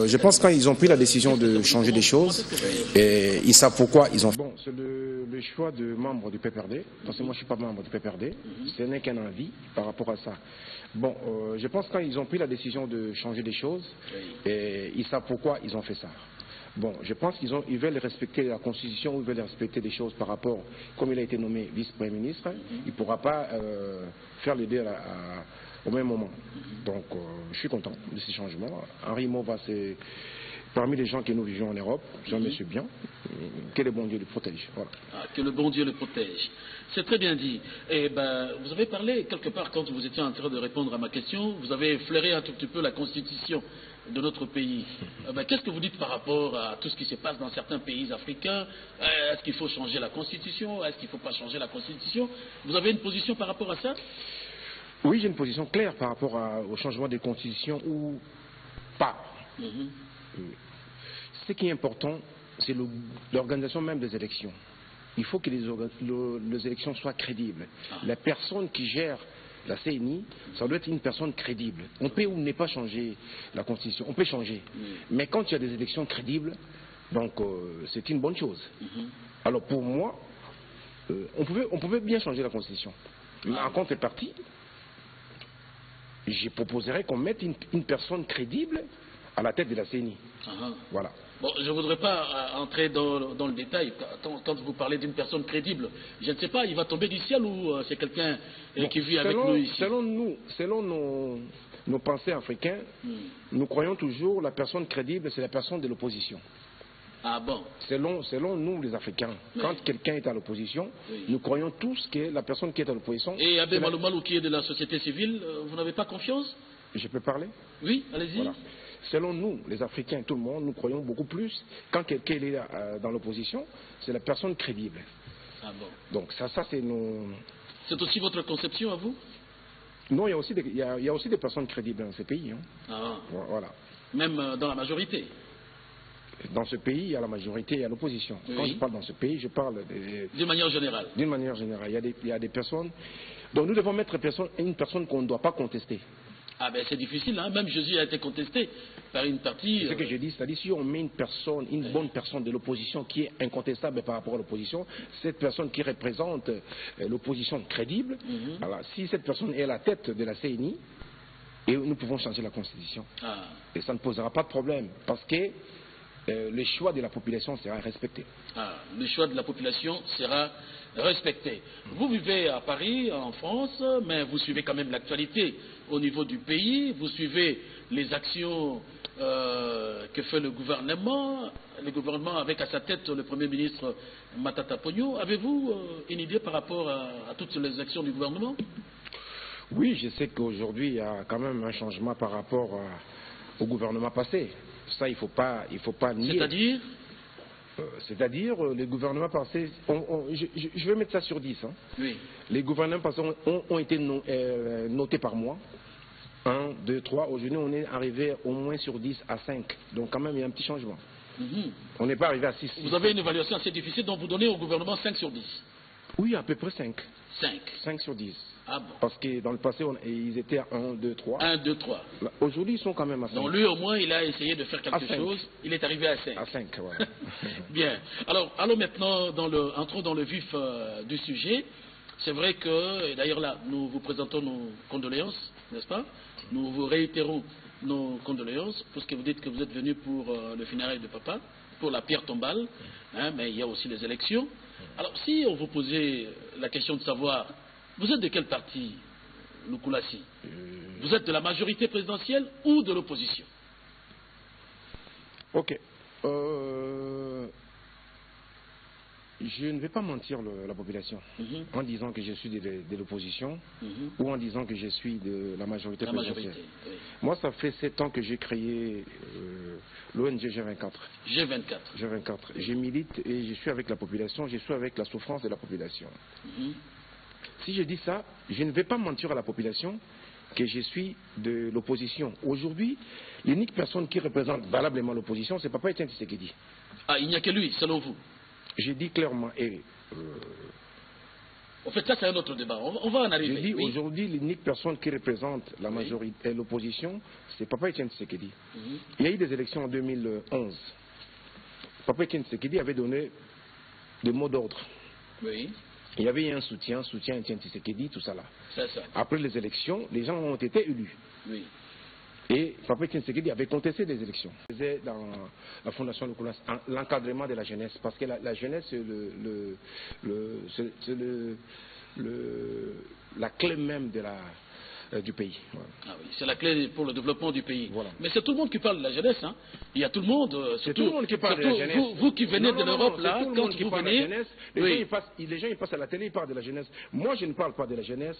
je pense que quand ils ont pris la décision de changer des choses, et ils savent pourquoi ils ont fait. Bon, c'est le choix de membres du PPRD, parce que moi je ne suis pas membre du PPRD, ce n'est qu'un avis par rapport à ça. Bon, je pense que quand ils ont pris la décision de changer des choses, et ils savent pourquoi ils ont fait ça. Bon, je pense qu'ils veulent respecter la Constitution, ils veulent respecter des choses par rapport, comme il a été nommé vice-premier ministre, il ne pourra pas faire les deux au même moment. Donc, je suis content de ces changements. Henri Mova, c'est parmi les gens que nous vivons en Europe, c'est un monsieur bien. Que le bon Dieu le protège. Voilà. Ah, que le bon Dieu le protège. C'est très bien dit. Et ben, vous avez parlé quelque part, quand vous étiez en train de répondre à ma question, vous avez flairé un tout petit peu la Constitution de notre pays. Qu'est-ce que vous dites par rapport à tout ce qui se passe dans certains pays africains? Est-ce qu'il faut changer la Constitution? Est-ce qu'il ne faut pas changer la Constitution? Vous avez une position par rapport à ça? Oui, j'ai une position claire par rapport au changement des constitutions ou pas. Ce qui est important, c'est l'organisation même des élections. Il faut que les élections soient crédibles. La personne qui gère la CNI, ça doit être une personne crédible. On peut ou ne pas changer la Constitution, on peut changer. Mais quand il y a des élections crédibles, donc c'est une bonne chose. Alors pour moi, on pouvait bien changer la Constitution. Mais en contrepartie, je proposerais qu'on mette une personne crédible à la tête de la CNI. Voilà. Bon, je ne voudrais pas entrer dans le détail. Quand vous parlez d'une personne crédible, je ne sais pas, il va tomber du ciel ou c'est quelqu'un qui vit avec nous ici? Selon nos pensées africains, nous croyons toujours la personne crédible, c'est la personne de l'opposition. Ah bon? Selon nous, les Africains, quand quelqu'un est à l'opposition, nous croyons tous que la personne qui est à l'opposition... Et Abbé Malou Malou qui est de la société civile, vous n'avez pas confiance? Je peux parler? Oui, allez-y. Voilà. Selon nous, les Africains, tout le monde, nous croyons beaucoup plus, quand quelqu'un est dans l'opposition, c'est la personne crédible. Ah bon? Donc ça c'est nos... C'est aussi votre conception à vous? Non, il y a aussi des personnes crédibles dans ce pays. Voilà. Même dans la majorité? Dans ce pays, il y a la majorité et il y a l'opposition. Quand je parle dans ce pays, je parle d'une manière générale. D'une manière générale. Il y a des personnes... Donc nous devons mettre une personne qu'on ne doit pas contester. Ah ben c'est difficile, hein. Même Jésus a été contesté par une partie... C'est ce que je dis, c'est-à-dire si on met une bonne personne de l'opposition qui est incontestable par rapport à l'opposition, cette personne qui représente l'opposition crédible, alors, si cette personne est à la tête de la CNI, et nous pouvons changer la Constitution. Et ça ne posera pas de problème, parce que le choix de la population sera respecté. Le choix de la population sera respecté. Vous vivez à Paris, en France, mais vous suivez quand même l'actualité au niveau du pays, vous suivez les actions que fait le gouvernement avec à sa tête le Premier ministre Matata Ponyo. Avez-vous une idée par rapport à toutes les actions du gouvernement? Oui, je sais qu'aujourd'hui il y a quand même un changement par rapport au gouvernement passé. Ça, il faut pas nier. C'est-à-dire? C'est-à-dire, les gouvernements passés, je vais mettre ça sur 10. Oui. Les gouvernements passés ont été notés par mois. 1, 2, 3. Aujourd'hui, on est arrivé au moins sur 10 à 5. Donc, quand même, il y a un petit changement. On n'est pas arrivé à 6. Vous avez une évaluation assez difficile, donc vous donnez au gouvernement 5 sur 10. Oui, à peu près 5. 5 sur 10. Ah bon? Parce que dans le passé, ils étaient à 1, 2, 3. 1, 2, 3. Aujourd'hui, ils sont quand même à 5. Donc lui, au moins, il a essayé de faire quelque chose. Il est arrivé à 5. À 5, voilà. Bien. Alors, allons maintenant, entrons dans le vif du sujet. C'est vrai que, et d'ailleurs là, nous vous présentons nos condoléances, n'est-ce pas? Nous vous réitérons nos condoléances, puisque vous dites que vous êtes venu pour le funérail de papa, pour la pierre tombale, mais il y a aussi les élections. Alors, si on vous posait la question de savoir, vous êtes de quel parti, Lukulassi? Vous êtes de la majorité présidentielle ou de l'opposition? Ok. Je ne vais pas mentir la population en disant que je suis de l'opposition ou en disant que je suis de la majorité présidentielle. Oui. Moi, ça fait 7 ans que j'ai créé l'ONG G24. G24. Je milite et je suis avec la population, je suis avec la souffrance de la population. Si je dis ça, je ne vais pas mentir à la population que je suis de l'opposition. Aujourd'hui, l'unique personne qui représente valablement l'opposition, c'est Papa Etienne Tshisekedi. Ah, il n'y a que lui, selon vous? J'ai dit clairement, et En fait, ça, c'est un autre débat. On va en arriver. Je dis oui. aujourd'hui, l'unique personne qui représente la majorité et l'opposition, c'est Papa Etienne Tshisekedi. Il y a eu des élections en 2011. Papa Etienne Tshisekedi avait donné des mots d'ordre. Oui. Il y avait eu un soutien Etienne Tshisekedi, tout ça là. C'est ça. Après les élections, les gens ont été élus. Oui. Et Papa Etienne Tshisekedi avait contesté les élections. Il faisait dans la Fondation de Koulas l'encadrement de la jeunesse. Parce que la jeunesse, c'est la clé même du pays. Voilà. Ah oui, c'est la clé pour le développement du pays. Voilà. Mais c'est tout le monde qui parle de la jeunesse. Hein. Il y a tout le monde. C'est tout le monde qui parle de la jeunesse. Vous qui venez de l'Europe, là, quand vous venez... Les gens ils passent à la télé, ils parlent de la jeunesse. Moi, je ne parle pas de la jeunesse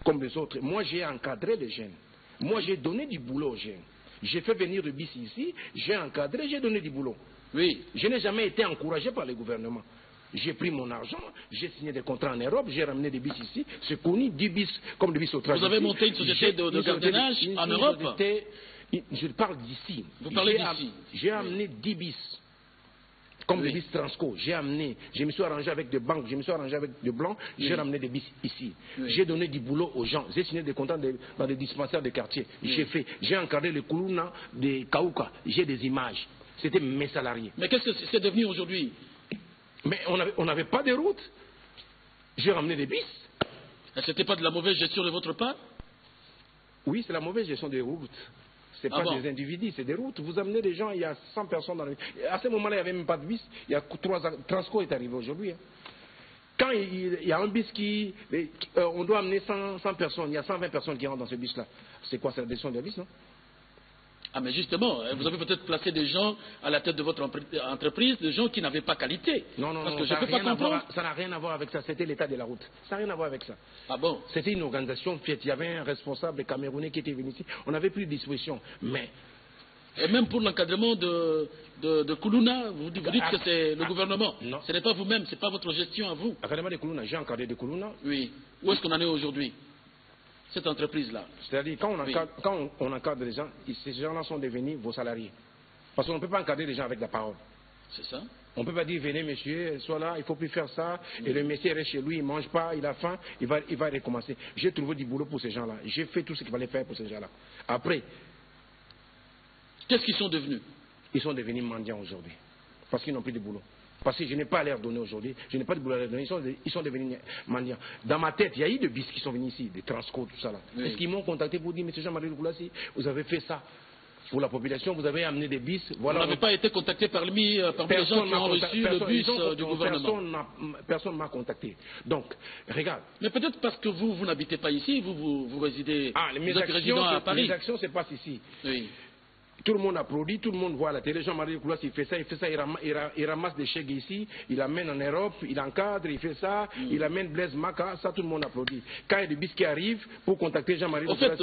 comme les autres. Moi, j'ai encadré les jeunes. Moi, j'ai donné du boulot aux jeunes. J'ai fait venir le BIS ici, j'ai encadré, j'ai donné du boulot. Oui. Je n'ai jamais été encouragé par le gouvernement. J'ai pris mon argent, j'ai signé des contrats en Europe, j'ai ramené des bis ici. C'est connu, 10 bis comme des bis au travail. Vous avez monté une société de gardiennage en Europe? Je parle d'ici. Vous parlez d'ici? J'ai amené 10 bis. Comme les bis Transco, je me suis arrangé avec des banques, je me suis arrangé avec des blancs, j'ai ramené des bis ici. J'ai donné du boulot aux gens, j'ai signé des contrats dans des dispensaires de quartier. J'ai encadré les Koulouna, des Kaouka, j'ai des images. C'était mes salariés. Mais qu'est-ce que c'est devenu aujourd'hui? Mais on n'avait pas de route. J'ai ramené des bis. C'était pas de la mauvaise gestion de votre part? Oui, c'est la mauvaise gestion des routes. Ce n'est pas des individus, c'est des routes. Vous amenez des gens, il y a 100 personnes dans le... À ce moment-là, il n'y avait même pas de bis. Il y a 3 ans. Transco est arrivé aujourd'hui. Hein. Quand il y a un bis on doit amener 100 personnes, il y a 120 personnes qui rentrent dans ce bus-là. C'est quoi, c'est la gestion des bis, non? Ah, mais justement, vous avez peut-être placé des gens à la tête de votre entreprise, des gens qui n'avaient pas qualité. Non, parce que je ne peux pas comprendre. Ça n'a rien à voir avec ça. C'était l'état de la route. Ça n'a rien à voir avec ça. Ah bon? C'était une organisation fiette. Il y avait un responsable camerounais qui était venu ici. On avait pris disposition. Mais... Et même pour l'encadrement de Koulouna, vous dites que c'est le gouvernement. Non. Ce n'est pas vous-même, ce n'est pas votre gestion à vous. L'encadrement de Koulouna, j'ai encadré de Koulouna. Oui. Où est-ce qu'on en est aujourd'hui? Cette entreprise-là. C'est-à-dire, quand on encadre les gens, ces gens-là sont devenus vos salariés. Parce qu'on ne peut pas encadrer les gens avec la parole. C'est ça. On ne peut pas dire, venez monsieur, sois là, il ne faut plus faire ça. Et le monsieur reste chez lui, il ne mange pas, il a faim, il va recommencer. J'ai trouvé du boulot pour ces gens-là. J'ai fait tout ce qu'il fallait faire pour ces gens-là. Après, qu'est-ce qu'ils sont devenus? Ils sont devenus mendiants aujourd'hui. Parce qu'ils n'ont plus de boulot. Parce que je n'ai pas à leur donner aujourd'hui. Je n'ai pas de boulot à leur donner. Ils sont devenus mendiants. Dans ma tête, il y a eu des bis qui sont venus ici, des Transco, tout ça là. Oui. Est-ce qu'ils m'ont contacté pour dire, monsieur Jean-Marie Lukulassi, vous avez fait ça pour la population, vous avez amené des bis. Voilà, vous n'avez pas été contacté parmi les gens qui ont reçu le bus du gouvernement? Personne ne m'a contacté. Donc, regarde. Mais peut-être parce que vous n'habitez pas ici, vous résidez, vous êtes résident à Paris. Mes actions se passent ici. Oui. Tout le monde applaudit, tout le monde voit à la télé. Jean-Marie Koulas, il fait ça, il ramasse des chèques ici, il amène en Europe, il encadre, il fait ça, il amène Blaise Maka, ça tout le monde applaudit. Quand il y a des bis qui arrivent pour contacter Jean-Marie Koulas,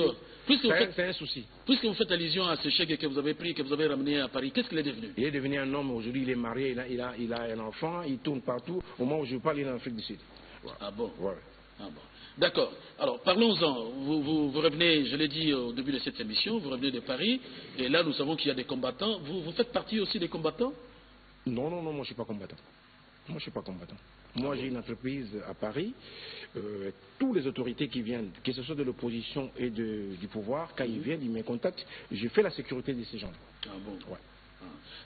c'est un souci. Puisque vous faites allusion à ce chèque que vous avez pris, que vous avez ramené à Paris, qu'est-ce qu'il est devenu? Il est devenu un homme, aujourd'hui il est marié, il a un enfant, il tourne partout. Au moment où je parle, il est en Afrique du Sud. Voilà. Ah bon? Ouais. Ah bon. D'accord. Alors, parlons-en. Vous revenez, je l'ai dit au début de cette émission, vous revenez de Paris, et là, nous savons qu'il y a des combattants. Vous faites partie aussi des combattants? Non, moi, je ne suis pas combattant. Moi, je suis pas combattant. Moi, j'ai une entreprise à Paris. Toutes les autorités qui viennent, que ce soit de l'opposition et du pouvoir, quand ils viennent, ils me contactent. Je fais la sécurité de ces gens-là. Ah bon? Ouais.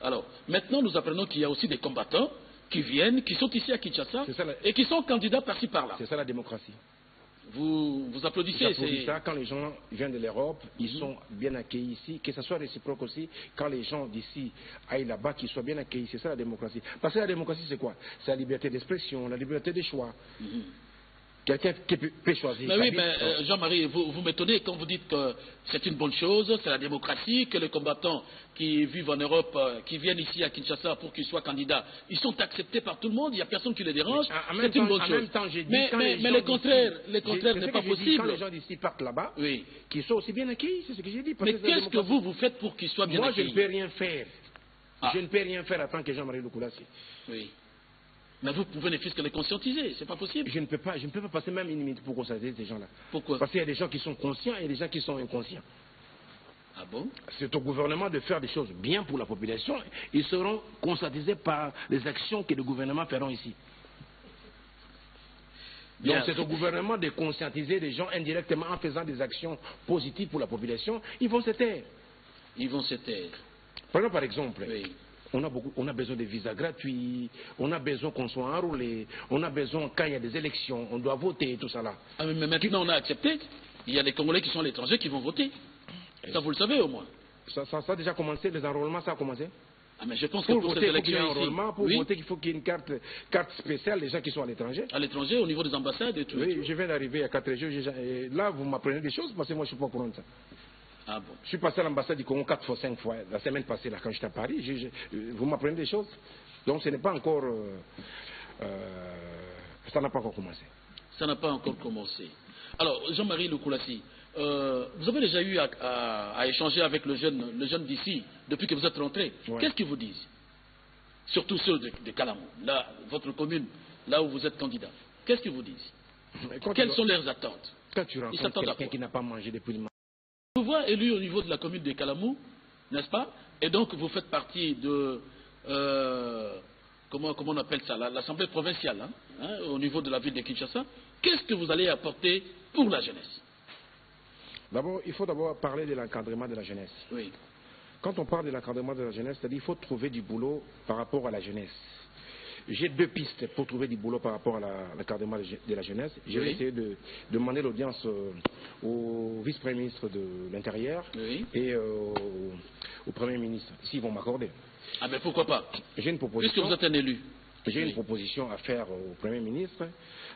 Alors, maintenant, nous apprenons qu'il y a aussi des combattants qui viennent, qui sont ici à Kinshasa, et qui sont candidats par-ci par-là. C'est ça la démocratie. Vous applaudissez. J'applaudis ça quand les gens viennent de l'Europe, ils sont bien accueillis ici, que ce soit réciproque aussi, quand les gens d'ici aillent là-bas, qu'ils soient bien accueillis, c'est ça la démocratie. Parce que la démocratie c'est quoi? C'est la liberté d'expression, la liberté de choix. Quelqu'un qui peut choisir. Mais oui, mais Jean-Marie, vous m'étonnez quand vous dites que c'est une bonne chose, c'est la démocratie, que les combattants qui vivent en Europe, qui viennent ici à Kinshasa pour qu'ils soient candidats, ils sont acceptés par tout le monde, il n'y a personne qui les dérange, c'est une bonne chose. Mais le contraire n'est pas possible. Quand les gens d'ici partent là-bas, oui, qu'ils soient aussi bien accueillis, c'est ce que j'ai dit. Mais qu'est-ce que vous faites pour qu'ils soient bien accueillis? Moi, je ne peux rien faire. Je ne peux rien faire en tant que Jean-Marie Lukulassi. Oui. Mais vous pouvez ne fût-ce que les conscientiser, c'est pas possible. Je ne peux pas passer même une minute pour conscientiser ces gens-là. Pourquoi? Parce qu'il y a des gens qui sont conscients et des gens qui sont inconscients. Ah bon? C'est au gouvernement de faire des choses bien pour la population. Ils seront conscientisés par les actions que le gouvernement feront ici. Donc c'est au gouvernement de conscientiser les gens indirectement en faisant des actions positives pour la population. Ils vont se taire. Ils vont se taire. Prenons par exemple, Oui. on a besoin de visas gratuits, on a besoin qu'on soit enrôlé, on a besoin quand il y a des élections, on doit voter, tout ça là. Ah, mais maintenant on a accepté. Il y a des Congolais qui sont à l'étranger qui vont voter. Ça vous le savez au moins. Ça a déjà commencé, les enrôlements ça a commencé. Ah, mais je pense que Pour pour voter, ces il faut qu'il y ait un élections ici, enrôlement, pour voter, il faut qu'il y ait une carte spéciale des gens qui sont à l'étranger. à l'étranger, au niveau des ambassades et tout. Oui, je viens d'arriver il y a 4 jours. Et là, vous m'apprenez des choses parce que moi, je ne suis pas au courant de ça. Ah bon. Je suis passé à l'ambassade du Congo 4 fois, 5 fois la semaine passée, là, quand j'étais à Paris. Vous m'apprenez des choses. Donc, ce n'est pas encore. Ça n'a pas encore commencé. Ça n'a pas encore commencé. Alors, Jean-Marie Loukoulassi, vous avez déjà eu à échanger avec le jeune d'ici depuis que vous êtes rentré. Ouais. Qu'est-ce qu'ils vous disent? Surtout ceux de Kalamou, là, votre commune, là où vous êtes candidat. Qu'est-ce qu'ils vous disent? Quelles sont leurs attentes? Quand tu rencontres quelqu'un qui n'a pas mangé depuis le matin. Vous voyez élu au niveau de la commune de Kalamou, n'est-ce pas? Et donc vous faites partie de comment on appelle ça, l'Assemblée provinciale, au niveau de la ville de Kinshasa. Qu'est-ce que vous allez apporter pour la jeunesse? D'abord, il faut d'abord parler de l'encadrement de la jeunesse. Oui. Quand on parle de l'encadrement de la jeunesse, c'est-à-dire qu'il faut trouver du boulot par rapport à la jeunesse. J'ai 2 pistes pour trouver du boulot par rapport à l'encadrement de la jeunesse. Je vais essayer de demander l'audience au vice-premier ministre de l'Intérieur et au premier ministre, s'ils vont m'accorder. Ah mais pourquoi pas? J'ai une proposition. Puisque vous êtes un élu. J'ai une proposition à faire au premier ministre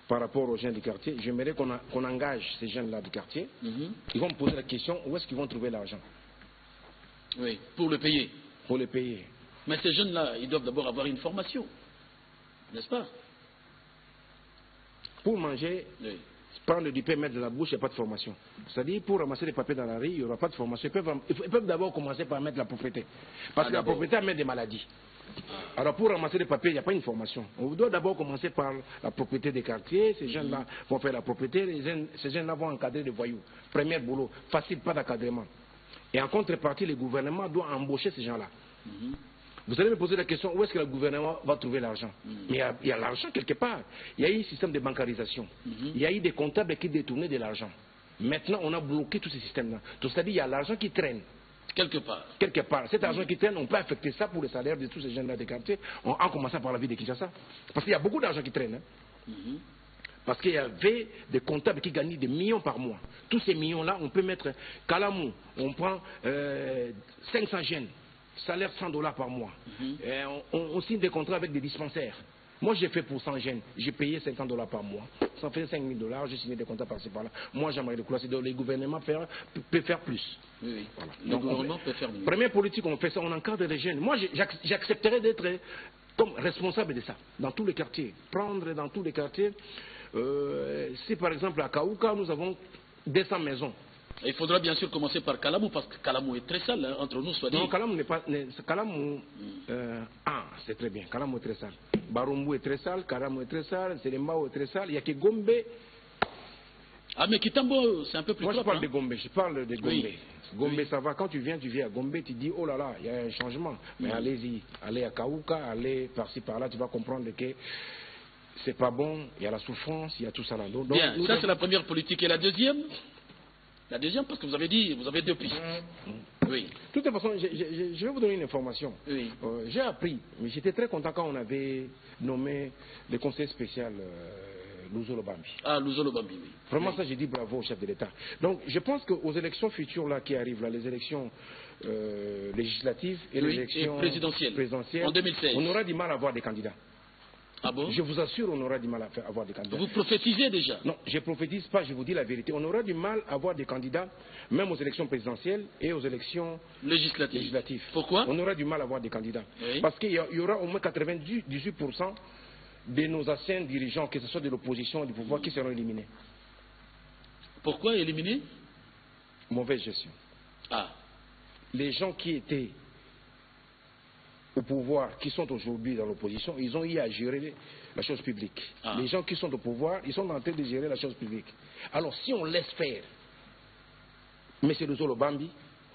par rapport aux jeunes du quartier. J'aimerais qu'on engage ces jeunes-là du quartier. Ils vont me poser la question où est-ce qu'ils vont trouver l'argent. Oui, pour le payer. Pour le payer. Mais ces jeunes-là, ils doivent d'abord avoir une formation, n'est-ce pas? Pour manger, prendre du pain, mettre de la bouche, il n'y a pas de formation. C'est-à-dire, pour ramasser les papiers dans la rue, il n'y aura pas de formation. Ils peuvent d'abord commencer par mettre la propriété. Parce que la propriété amène des maladies. Alors, pour ramasser les papiers, il n'y a pas une formation. On doit d'abord commencer par la propriété des quartiers. Ces jeunes-là vont faire la propriété. Ces jeunes-là vont encadrer les voyous. Premier boulot, facile, pas d'encadrement. Et en contrepartie, le gouvernement doit embaucher ces gens-là. Vous allez me poser la question, où est-ce que le gouvernement va trouver l'argent? Mais il y a l'argent quelque part. Il y a eu un système de bancarisation. Il y a eu des comptables qui détournaient de l'argent. Maintenant, on a bloqué tous ces systèmes-là. C'est-à-dire qu'il y a l'argent qui traîne. Quelque part. Quelque part. Cet argent qui traîne, on peut affecter ça pour le salaire de tous ces jeunes-là des quartiers, en commençant par la ville de Kinshasa. Parce qu'il y a beaucoup d'argent qui traîne. Parce qu'il y avait des comptables qui gagnaient des millions par mois. Tous ces millions-là, on peut mettre Kalamou, on prend 500 jeunes, salaire $100 par mois. On signe des contrats avec des dispensaires. Moi, j'ai fait pour 100 jeunes, j'ai payé $50 par mois. Ça fait $5000, j'ai signé des contrats par-ci par-là. Moi, j'aimerais le classer. Le gouvernement peut faire plus. Oui. Voilà. Le gouvernement peut faire mieux. Première politique, on fait ça, on encadre les jeunes. Moi, j'accepterais d'être comme responsable de ça, dans tous les quartiers. Prendre dans tous les quartiers. Si par exemple à Kaouka, nous avons 200 maisons. Il faudra bien sûr commencer par Kalamou, parce que Kalamou est très sale, entre nous, soit dit. Non, Kalamou n'est pas. Kalamou. C'est très bien. Kalamou est très sale. Barumbu est très sale, Kalamou est très sale, Selembao est très sale. Il n'y a que Gombe. Ah, mais Kitambo, c'est un peu plus Moi, propre. je parle de Gombe. Je parle de Gombe. Oui. Gombe, ça va. Quand tu viens à Gombe, tu dis, oh là là, il y a un changement. Mais allez-y. Allez à Kaouka, allez par-ci, par-là, tu vas comprendre que c'est pas bon, il y a la souffrance, il y a tout ça là. Donc, bien, ça c'est la première politique. Et la deuxième? La deuxième, parce que vous avez dit, vous avez 2 pistes. Oui. De toute façon, je vais vous donner une information. Oui. J'ai appris, mais j'étais très content quand on avait nommé le conseil spécial Luzolo Bambi. Ah, Luzolo Bambi, oui. Vraiment, ça, j'ai dit bravo au chef de l'État. Donc, je pense qu'aux élections futures là, qui arrivent, là, les élections législatives et les élections présidentielles, présidentielles, en 2016, on aura du mal à avoir des candidats. Ah bon? Je vous assure, on aura du mal à avoir des candidats. Vous prophétisez déjà? Non, je ne prophétise pas, je vous dis la vérité. On aura du mal à avoir des candidats, même aux élections présidentielles et aux élections législatives. Pourquoi? On aura du mal à avoir des candidats. Oui. Parce qu'il y aura au moins 98% de nos anciens dirigeants, que ce soit de l'opposition ou du pouvoir, qui seront éliminés. Pourquoi éliminés? Mauvaise gestion. Ah. Les gens qui étaient au pouvoir, qui sont aujourd'hui dans l'opposition, ils ont eu à gérer la chose publique. Ah. Les gens qui sont au pouvoir, ils sont en train de gérer la chose publique. Alors si on laisse faire M. Luzolo Bambi,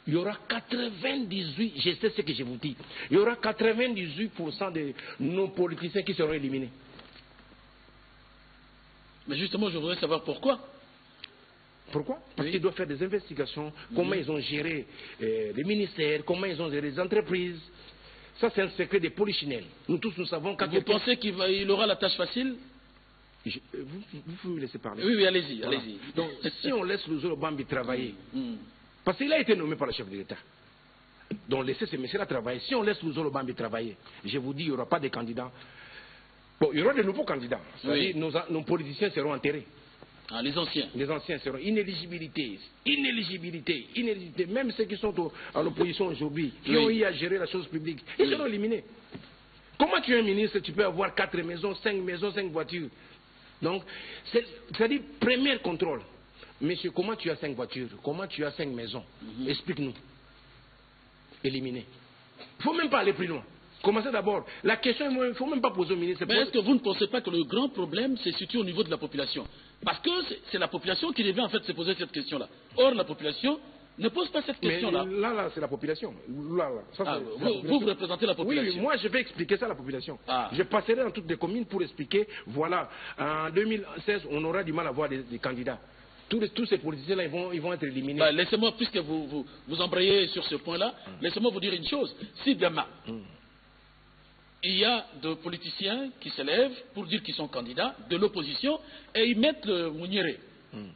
il y aura 98, je sais ce que je vous dis, il y aura 98% de nos politiciens qui seront éliminés. Mais justement, je voudrais savoir pourquoi. Pourquoi? Parce qu'ils doivent faire des investigations, comment ils ont géré les ministères, comment ils ont géré les entreprises. Ça, c'est un secret des polichinelles. Nous tous, nous savons... Vous pensez qu'il aura la tâche facile? Vous me laissez parler. Oui, allez-y, voilà. allez-y. Donc, si on laisse Luzolo Bambi travailler, parce qu'il a été nommé par le chef de l'État, donc laissez ces messieurs-là travailler. Si on laisse Luzolo Bambi travailler, je vous dis, il n'y aura pas de candidats. Bon, il y aura de nouveaux candidats. C'est-à-dire, nos politiciens seront enterrés. Ah, les anciens. Les anciens seront inéligibilité. Même ceux qui sont à l'opposition aujourd'hui, qui ont eu à gérer la chose publique, ils seront éliminés. Comment tu es un ministre, tu peux avoir 4 maisons, 5 voitures. Donc, c'est-à-dire, premier contrôle. Monsieur, comment tu as 5 voitures? Comment tu as 5 maisons? Explique-nous. Éliminé. Il ne faut même pas aller plus loin. Commencez d'abord. La question, il ne faut même pas poser au ministre. Mais est-ce que vous ne pensez pas que le grand problème se situe au niveau de la population? Parce que c'est la population qui devait en fait se poser cette question-là. Or, la population ne pose pas cette question-là. Là, c'est la population. Ça, vous représentez la population. Oui, moi je vais expliquer ça à la population. Je passerai dans toutes les communes pour expliquer, voilà, en 2016, on aura du mal à voir des candidats. Tous ces politiciens-là, ils vont être éliminés. Laissez-moi, puisque vous embrayez sur ce point-là, laissez-moi vous dire une chose. Si demain, il y a des politiciens qui se lèvent pour dire qu'ils sont candidats de l'opposition et ils mettent le Mouniéré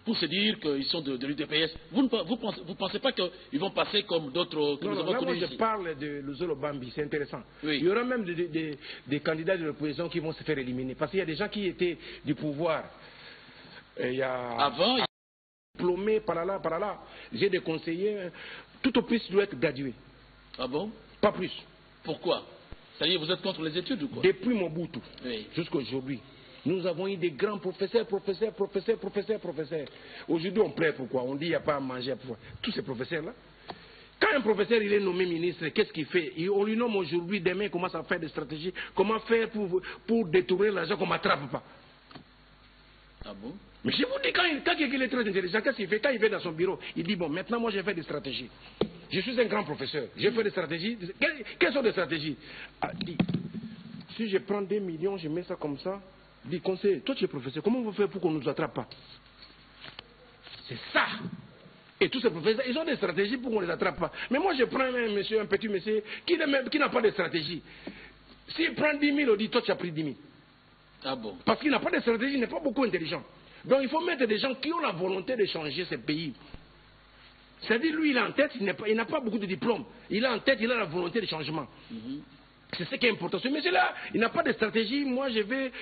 pour se dire qu'ils sont de l'UDPS. Vous ne pensez pas qu'ils vont passer comme d'autres que nous avons connus ici? Moi je parle de Luzolo Bambi, c'est intéressant. Oui. Il y aura même des candidats de l'opposition qui vont se faire éliminer. Parce qu'il y a des gens qui étaient du pouvoir. Il y a... Avant, diplômés par là. J'ai des conseillers. Tout au plus, doit être gradué. Ah bon? Pas plus. Pourquoi? Ça y est, vous êtes contre les études ou quoi? Depuis Mobutu jusqu'à aujourd'hui, nous avons eu des grands professeurs. Aujourd'hui, on plaît pourquoi? On dit qu'il n'y a pas à manger. Pourquoi? Tous ces professeurs-là. Quand un professeur il est nommé ministre, qu'est-ce qu'il fait? On lui nomme aujourd'hui, demain, il commence à faire des stratégies. Comment faire pour détourner l'argent qu'on ne m'attrape pas? Ah bon? Mais je vous dis, quand quelqu'un est très intelligent, qu'est-ce qu'il fait? Quand il va dans son bureau, il dit, bon, maintenant, moi, j'ai fait des stratégies. Je suis un grand professeur. J'ai fait des stratégies. Quelles sont les stratégies? Dit, si je prends 2 millions, je mets ça comme ça. Dit, conseiller, toi, tu es professeur. Comment on va faire pour qu'on ne nous attrape pas? C'est ça. Et tous ces professeurs, ils ont des stratégies pour qu'on ne les attrape pas. Mais moi, je prends un petit monsieur qui n'a pas de stratégie. S'il prend 10 000, on dit, toi, tu as pris 10 000. Ah bon? Parce qu'il n'a pas de stratégie, il n'est pas beaucoup intelligent. Donc il faut mettre des gens qui ont la volonté de changer ce pays. C'est-à-dire, lui, il a en tête, il n'a pas beaucoup de diplômes. Il a en tête, il a la volonté de changement. C'est ce qui est important. Ce monsieur-là, il n'a pas de stratégie. Moi, je vais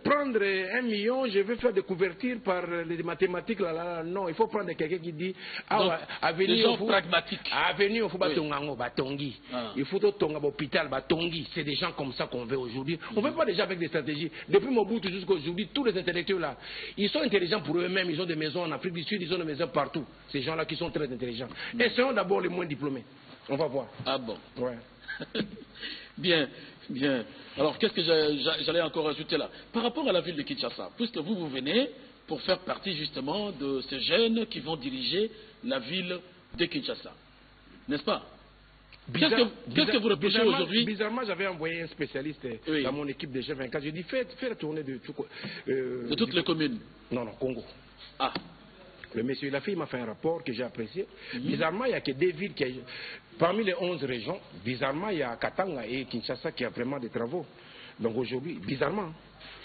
prendre 1 million, je vais faire des couvertures par les mathématiques. Non, il faut prendre quelqu'un qui dit... des gens pragmatiques. Il faut tonga l'hôpital, tongi. C'est des gens comme ça qu'on veut aujourd'hui. On ne veut pas déjà avec des stratégies. Depuis Mobutu jusqu'à aujourd'hui, tous les intellectuels là, ils sont intelligents pour eux-mêmes. Ils ont des maisons en Afrique du Sud, ils ont des maisons partout. Ces gens-là qui sont très intelligents. Essayons d'abord les moins diplômés. On va voir. Ah bon? Ouais. Bien. Alors, qu'est-ce que j'allais encore ajouter là? Par rapport à la ville de Kinshasa, puisque vous venez pour faire partie justement de ces jeunes qui vont diriger la ville de Kinshasa, n'est-ce pas? Qu'est-ce que vous reprochez aujourd'hui? Bizarrement, j'avais envoyé un spécialiste dans mon équipe de G24. J'ai dit, fais la tournée de toutes les communes. Non, Congo. Ah. Le monsieur, la fille m'a fait un rapport que j'ai apprécié. Bizarrement, il n'y a que des villes parmi les 11 régions, bizarrement, il y a Katanga et Kinshasa qui a vraiment des travaux. Donc aujourd'hui, bizarrement,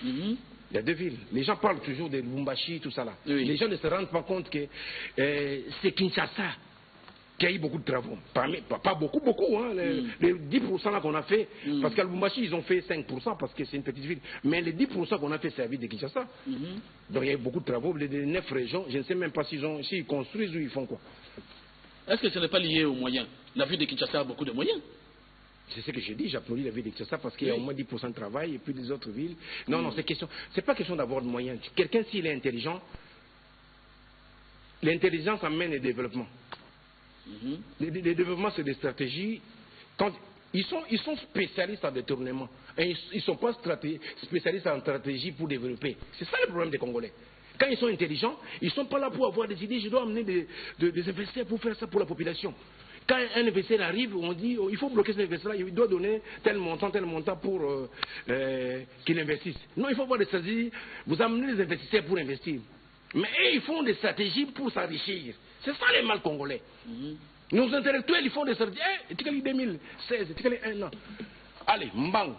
il y a 2 villes. Les gens parlent toujours de Lubumbashi, tout ça là. Les gens ne se rendent pas compte que c'est Kinshasa qui a eu beaucoup de travaux. Pas beaucoup, hein, les 10% là qu'on a fait, parce qu'à Lubumbashi, ils ont fait 5% parce que c'est une petite ville. Mais les 10% qu'on a fait, c'est la ville de Kinshasa. Donc il y a eu beaucoup de travaux. Les 9 régions, je ne sais même pas s'ils construisent ou ils font quoi. Est-ce que ce n'est pas lié aux moyens? La ville de Kinshasa a beaucoup de moyens. C'est ce que je dis, j'applaudis la ville de Kinshasa parce qu'il y a au moins 10% de travail et puis les autres villes. Non, c'est pas question d'avoir de moyens. Quelqu'un, s'il est intelligent, l'intelligence amène le développement. Le développement, c'est des stratégies. Ils sont spécialistes en détournement. Et ils ne sont pas spécialistes en stratégie pour développer. C'est ça le problème des Congolais. Quand ils sont intelligents, ils ne sont pas là pour avoir des idées. Je dois amener des investisseurs pour faire ça pour la population. quand un investisseur arrive, on dit il faut bloquer cet investisseur, il doit donner tel montant pour qu'il investisse. Non, il faut voir des stratégies. Vous amenez les investisseurs pour investir. Mais eux, ils font des stratégies pour s'enrichir. C'est ça les mal congolais. Nos intellectuels, ils font des stratégies. Tu as 2016, tu as 1 an. Allez, mbang.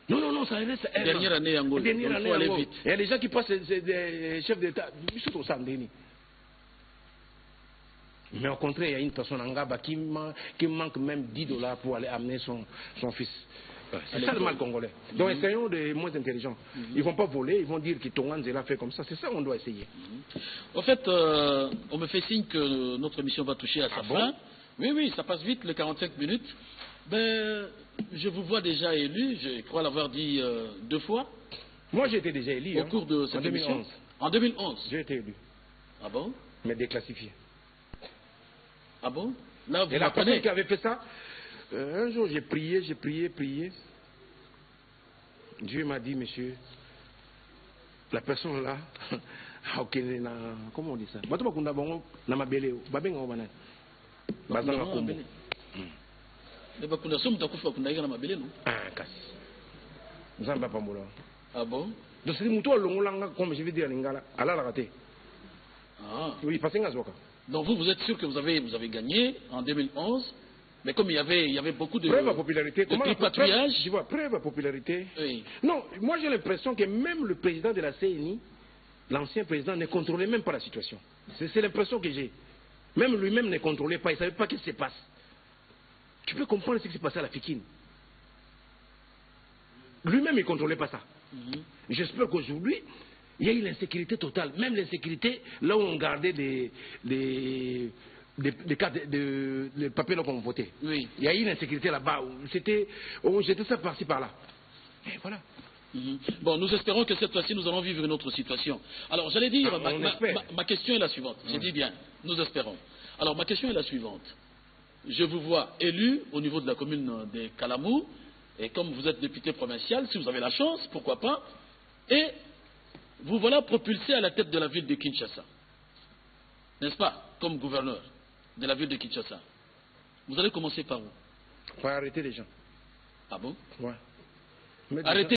Non, ça reste un an. Dernière année Angola. Dernière année Angola. Il y a des gens qui passent, c'est des chefs d'État. Surtout ça, mais au contraire, il y a une personne en Gaba qui manque même $10 pour aller amener son fils. C'est ça le mal congolais. Donc essayons de moins intelligents. Ils ne vont pas voler, ils vont dire que Tonganzela fait comme ça. C'est ça qu'on doit essayer. En fait, on me fait signe que notre émission va toucher à sa fin. Oui, ça passe vite, les 45 minutes. Ben, je vous vois déjà élu, je crois l'avoir dit 2 fois. Moi, j'ai été déjà élu. Au cours de cette émission. En 2011. J'ai été élu. Ah bon? Mais déclassifié. Ah bon? Là, vous et la personne qui avait fait ça, un jour j'ai prié. Dieu m'a dit, monsieur, la personne là, comment on dit ça? Ah bon? Donc c'est comme je vais dire, oui, parce que donc vous êtes sûr que vous avez gagné en 2011, mais comme il y avait beaucoup de popularité, tripatouillage. Je vois, preuve à popularité. Oui. Non, moi j'ai l'impression que même le président de la CNI, l'ancien président, ne contrôlait même pas la situation. C'est l'impression que j'ai. Même lui-même ne contrôlait pas, il ne savait pas ce qui se passe. Tu peux comprendre ce qui s'est passé à la Fikine. Lui-même, il ne contrôlait pas ça. J'espère qu'aujourd'hui, il y a eu l'insécurité totale. Même l'insécurité, là où on gardait les papiers qu'on votait. Oui. Il y a eu l'insécurité là-bas. J'étais ça par-ci par-là. Et voilà. Bon, nous espérons que cette fois-ci, nous allons vivre une autre situation. Alors, j'allais dire, ma question est la suivante. J'ai dit bien, nous espérons. Alors, ma question est la suivante. Je vous vois élu au niveau de la commune de Kalamou, et comme vous êtes député provincial, si vous avez la chance, pourquoi pas, et vous voilà propulsé à la tête de la ville de Kinshasa. N'est-ce pas? Comme gouverneur de la ville de Kinshasa. Vous allez commencer par où? Par arrêter les gens. Ah bon? Ouais. Arrêter.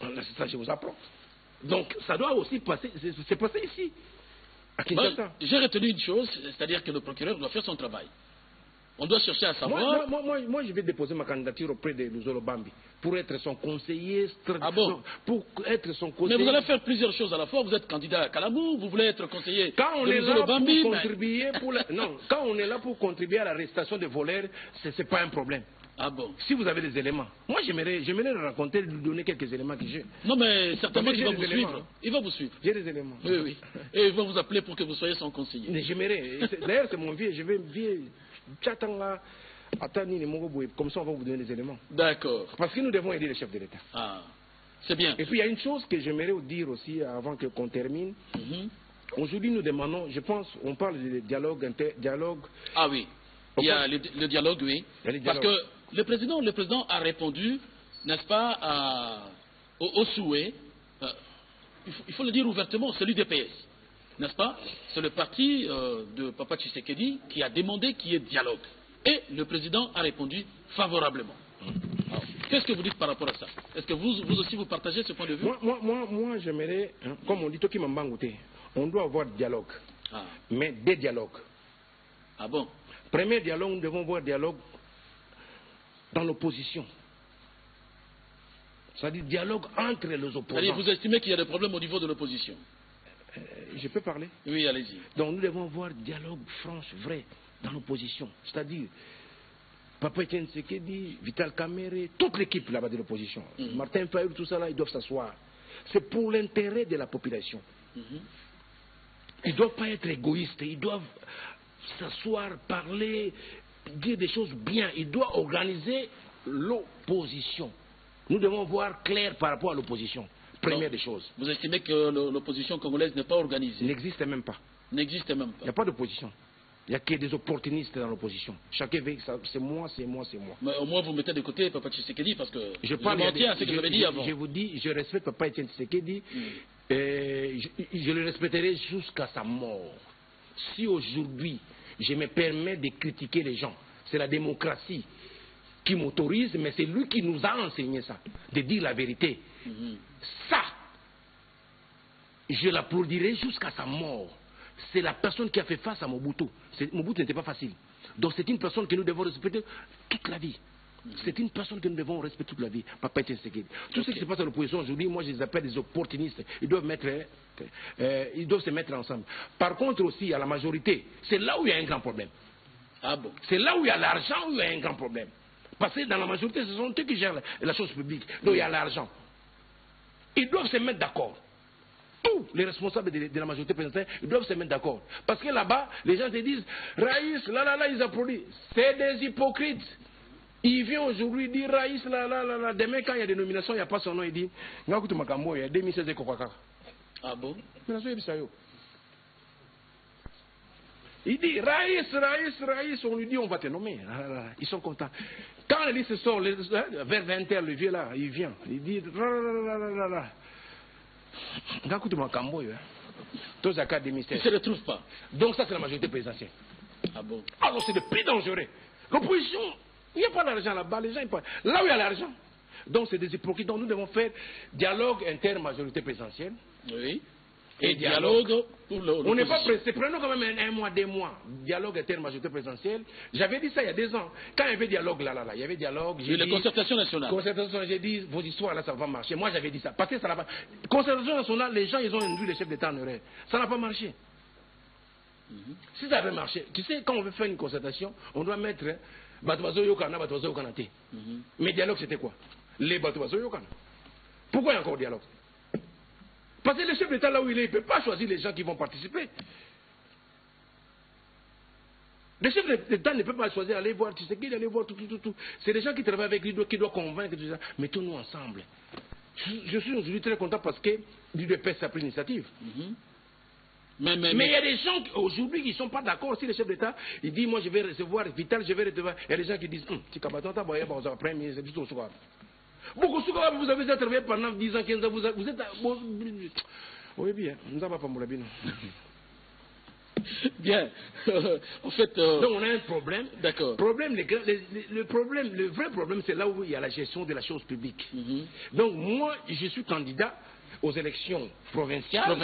C'est ça que je vous apprends. Donc, ça doit aussi passer, c'est passé ici, à Kinshasa. J'ai retenu une chose, c'est-à-dire que le procureur doit faire son travail. On doit chercher à savoir... Moi, je vais déposer ma candidature auprès de Luzolo Bambi pour être son conseiller. Ah bon? Pour être son conseiller. Mais vous allez faire plusieurs choses à la fois. Vous êtes candidat à Kalamou, vous voulez être conseiller quand de Luzolo Bambi. Quand on est là pour contribuer à l'arrestation des voleurs, ce n'est pas un problème. Ah bon? Si vous avez des éléments. Moi, j'aimerais le raconter, lui donner quelques éléments que j'ai. Non, mais certainement qu'il va vous suivre. Hein. Il va vous suivre. J'ai des éléments. Oui. Et il va vous appeler pour que vous soyez son conseiller. Mais j'aimerais. D'ailleurs, c'est mon vieux. Je vais comme ça, on va vous donner des éléments. D'accord. Parce que nous devons aider les chefs de l'État. Ah, c'est bien. Et puis, il y a une chose que j'aimerais vous dire aussi avant qu'on termine. Aujourd'hui, nous demandons, je pense, on parle de dialogue. Ah oui. Il y a le dialogue, oui. Parce que le président a répondu, n'est-ce pas, au souhait, il faut le dire ouvertement, celui des PS. N'est-ce pas? C'est le parti de Papa Tshisekedi qui a demandé qu'il y ait dialogue. Et le président a répondu favorablement. Qu'est-ce que vous dites par rapport à ça? Est-ce que vous aussi vous partagez ce point de vue? Moi j'aimerais, comme on dit, Toki Mambangoute, on doit avoir dialogue. Mais des dialogues. Ah bon? Premier dialogue, nous devons avoir dialogue dans l'opposition. C'est-à-dire dialogue entre les opposants. C'est-à-dire vous estimez qu'il y a des problèmes au niveau de l'opposition? Je peux parler? Oui, allez-y. Donc nous devons avoir dialogue franc, vrai, dans l'opposition. C'est-à-dire, Papa Etienne Tshisekedi, Vital Kamerhe, toute l'équipe là-bas de l'opposition. Martin Fayulu, tout ça là, ils doivent s'asseoir. C'est pour l'intérêt de la population. Ils ne doivent pas être égoïstes, ils doivent s'asseoir, parler, dire des choses bien. Ils doivent organiser l'opposition. Nous devons voir clair par rapport à l'opposition. Première des choses. Vous estimez que l'opposition congolaise n'est pas organisée? N'existe même pas. N'existe même pas. Il n'y a pas d'opposition. Il n'y a que des opportunistes dans l'opposition. Chacun veut que c'est moi, c'est moi, c'est moi. Mais au moins vous mettez de côté Papa Tshisekedi parce que je maintiens à ce que vous avez dit avant. Je vous dis, je respecte Papa Etienne Tshisekedi et je le respecterai jusqu'à sa mort. Si aujourd'hui je me permets de critiquer les gens. C'est la démocratie qui m'autorise, mais c'est lui qui nous a enseigné ça, de dire la vérité. Ça, je l'applaudirai jusqu'à sa mort. C'est la personne qui a fait face à Mobutu. Mobutu n'était pas facile. Donc c'est une personne que nous devons respecter toute la vie. C'est une personne que nous devons respecter toute la vie. Papa Tshisekedi. Tout ce qui se passe à l'opposition aujourd'hui, moi je les appelle des opportunistes. Ils doivent se mettre ensemble. Par contre aussi, à la majorité, c'est là où il y a un grand problème. Ah bon? C'est là où il y a l'argent où il y a un grand problème. Parce que dans la majorité, ce sont eux qui gèrent la chose publique. Donc il y a l'argent. Ils doivent se mettre d'accord. Tous les responsables de la majorité présidentielle, ils doivent se mettre d'accord. Parce que là-bas, les gens te disent, Raïs, là, ils applaudissent. C'est des hypocrites. Il vient aujourd'hui dire, Raïs, là. Demain, quand il y a des nominations, il n'y a pas son nom, il dit, Ngakutu Makambo, il y a 2016 Kokaka. Ah bon? Il dit, Raïs, on lui dit, on va te nommer. Ils sont contents. Quand les listes sort, vers 20h, le vieux là, il vient. Il dit, il ne se retrouve pas. Donc ça, c'est la majorité présidentielle. Ah bon? Alors c'est le plus dangereux. L'opposition, il n'y a pas d'argent là-bas. Les gens, là où il y a l'argent. Donc c'est des hypocrites. Donc nous devons faire dialogue inter-majorité présidentielle. Oui. Et dialogue pour le. On n'est pas pressé. Prenons quand même un mois, 2 mois. Dialogue inter-majorité présidentielle. J'avais dit ça il y a 2 ans. Quand il y avait dialogue là, il y avait dialogue. Oui, la concertation nationale. Concertation, j'ai dit, vos histoires là, ça va marcher. Moi j'avais dit ça. Parce que ça n'a pas. Concertation nationale, les gens, ils ont induit les chefs d'État en erreur. Ça n'a pas marché. Si ça avait marché, tu sais, quand on veut faire une concertation, on doit mettre Batuazo Yokana, Batuazo Yokanate. Mais dialogue, c'était quoi? Les Batuazo Yokana. Pourquoi il y a encore dialogue? Parce que le chef d'État, là où il est, il ne peut pas choisir les gens qui vont participer. Le chef d'État ne peut pas choisir aller voir, tu sais qu'il aller voir tout. C'est les gens qui travaillent avec lui qui doivent convaincre. Mettons-nous ensemble. Je suis aujourd'hui très content parce que l'UDPS a pris l'initiative. Mais il y a des gens aujourd'hui qui ne sont pas d'accord. Si le chef d'État, il dit, moi je vais recevoir Vital, je vais recevoir. Il y a des gens qui disent, beaucoup de vous avez travaillé pendant 10 ans, 15 ans, vous êtes... Oui, bien, nous n'avons pas mon Bien. En fait... Donc on a un problème. D'accord. Le vrai problème, c'est là où il y a la gestion de la chose publique. Donc moi, je suis candidat aux élections provinciales.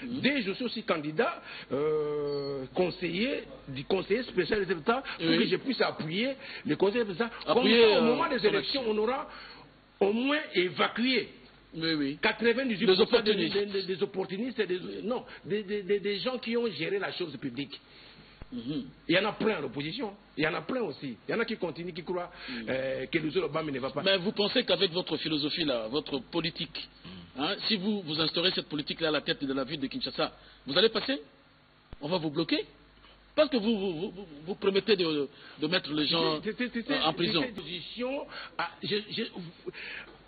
Je suis aussi candidat conseiller spécial des États pour que je puisse appuyer le conseil des États. Au moment des élections, on aura au moins évacué 98% des opportunistes, des gens qui ont géré la chose publique. Il y en a plein à l'opposition. Il y en a plein aussi. Il y en a qui continuent, qui croient que le Obama ne va pas. Mais vous pensez qu'avec votre philosophie là, votre politique, si vous instaurez cette politique là à la tête de la ville de Kinshasa, vous allez passer? On va vous bloquer? Parce que vous promettez de mettre les gens en prison.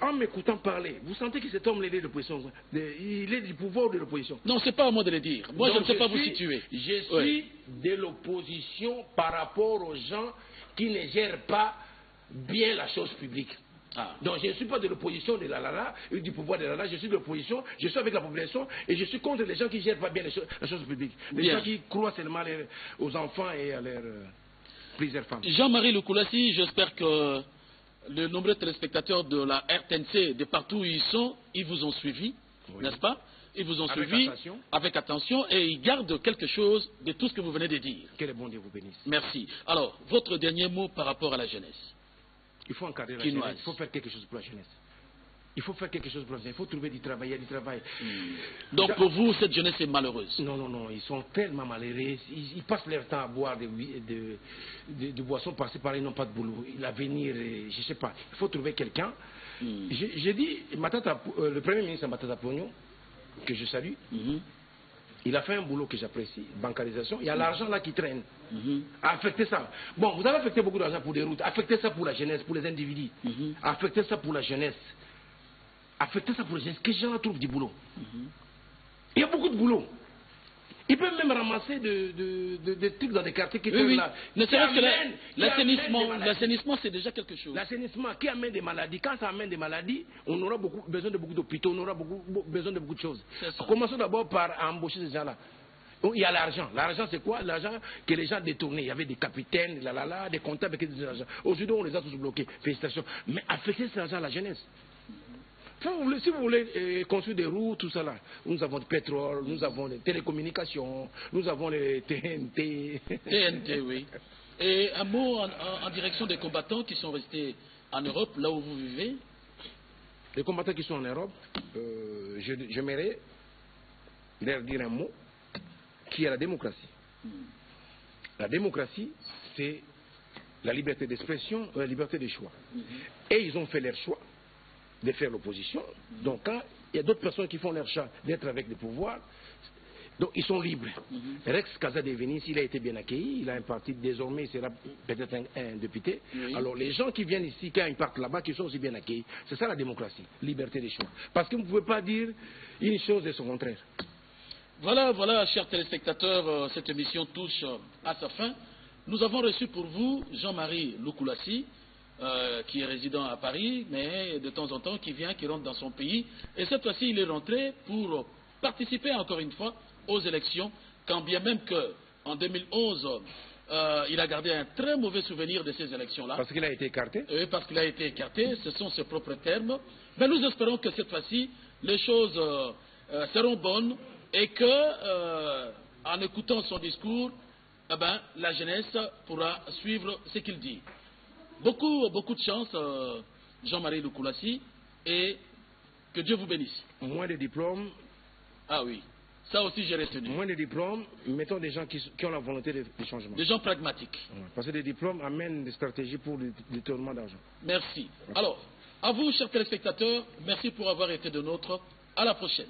En m'écoutant parler, vous sentez que cet homme est de l'opposition. Il est du pouvoir de l'opposition. Non, c'est pas à moi de le dire. Moi, je ne sais pas vous situer. Je suis de l'opposition par rapport aux gens qui ne gèrent pas bien la chose publique. Donc je ne suis pas de l'opposition de du pouvoir de je suis de l'opposition, je suis avec la population et je suis contre les gens qui ne gèrent pas bien la chose publique. Les gens qui croient seulement aux enfants et à leurs plusieurs femmes. Jean-Marie Lukulasi, j'espère que les nombreux téléspectateurs de la RTNC, de partout où ils sont, ils vous ont suivi, n'est-ce pas? Ils vous ont suivi avec attention et ils gardent quelque chose de tout ce que vous venez de dire. Que le bon Dieu vous bénisse. Merci. Alors, votre dernier mot par rapport à la jeunesse. Il faut encadrer la jeunesse. Il faut faire quelque chose pour la jeunesse. Il faut faire quelque chose pour la jeunesse. Il faut trouver du travail. Il y a du travail. Donc pour vous, cette jeunesse est malheureuse? Non. Ils sont tellement malheureux. Ils passent leur temps à boire des boissons par-ci par-là. Ils n'ont pas de boulot. L'avenir, je ne sais pas. Il faut trouver quelqu'un. J'ai dit, le Premier ministre Matata Ponyo, que je salue, il a fait un boulot que j'apprécie, bancarisation. Il y a l'argent là qui traîne. Affectez ça. Bon, vous avez affecté beaucoup d'argent pour des routes. Affectez ça pour la jeunesse, pour les individus. Affectez ça pour la jeunesse. Affectez ça pour la jeunesse. Que les gens là trouvent du boulot. Il y a beaucoup de boulot. Ils peuvent même ramasser des trucs dans des quartiers qui sont là. Ne serait-ce que l'assainissement, c'est déjà quelque chose. L'assainissement qui amène des maladies. Quand ça amène des maladies, on aura besoin de beaucoup d'hôpitaux, on aura besoin de beaucoup de choses. Commençons d'abord par embaucher ces gens-là. Il y a l'argent. L'argent, c'est quoi? L'argent que les gens détournaient. Il y avait des capitaines, des comptables qui disaient l'argent. Aujourd'hui, on les a tous bloqués. Félicitations. Mais affecter cet argent à la jeunesse. Si vous voulez construire des routes, tout ça là, nous avons du pétrole, nous avons des télécommunications, nous avons les TNT. TNT, oui. Et un mot en direction des combattants qui sont restés en Europe, là où vous vivez. Les combattants qui sont en Europe, j'aimerais leur dire un mot qui est la démocratie. La démocratie, c'est la liberté d'expression, la liberté de choix. Et ils ont fait leur choix de faire l'opposition. Donc quand il y a d'autres personnes qui font leur choix d'être avec le pouvoir, donc ils sont libres. Rex Casadevini, s'il a été bien accueilli, il a un parti, désormais il sera peut-être un député. Oui. Alors les gens qui viennent ici, quand ils partent là-bas, qui sont aussi bien accueillis, c'est ça la démocratie, liberté des choix. Parce que vous ne pouvez pas dire une chose et son contraire. Voilà, chers téléspectateurs, cette émission touche à sa fin. Nous avons reçu pour vous Jean-Marie Lukulassi, qui est résident à Paris, mais de temps en temps qui rentre dans son pays. Et cette fois-ci, il est rentré pour participer encore une fois aux élections, quand bien même qu'en 2011, il a gardé un très mauvais souvenir de ces élections-là. Parce qu'il a été écarté? Oui, parce qu'il a été écarté, ce sont ses propres termes. Mais nous espérons que cette fois-ci, les choses seront bonnes et que, en écoutant son discours, la jeunesse pourra suivre ce qu'il dit. Beaucoup de chance, Jean-Marie Lukulassi, et que Dieu vous bénisse. Moins de diplômes. Ah oui, ça aussi j'ai retenu. Moins de diplômes, mettons des gens qui ont la volonté de changement. Des gens pragmatiques. Ouais, parce que les diplômes amènent des stratégies pour le détournement d'argent. Merci. Alors, à vous, chers téléspectateurs, merci pour avoir été de nôtres. À la prochaine.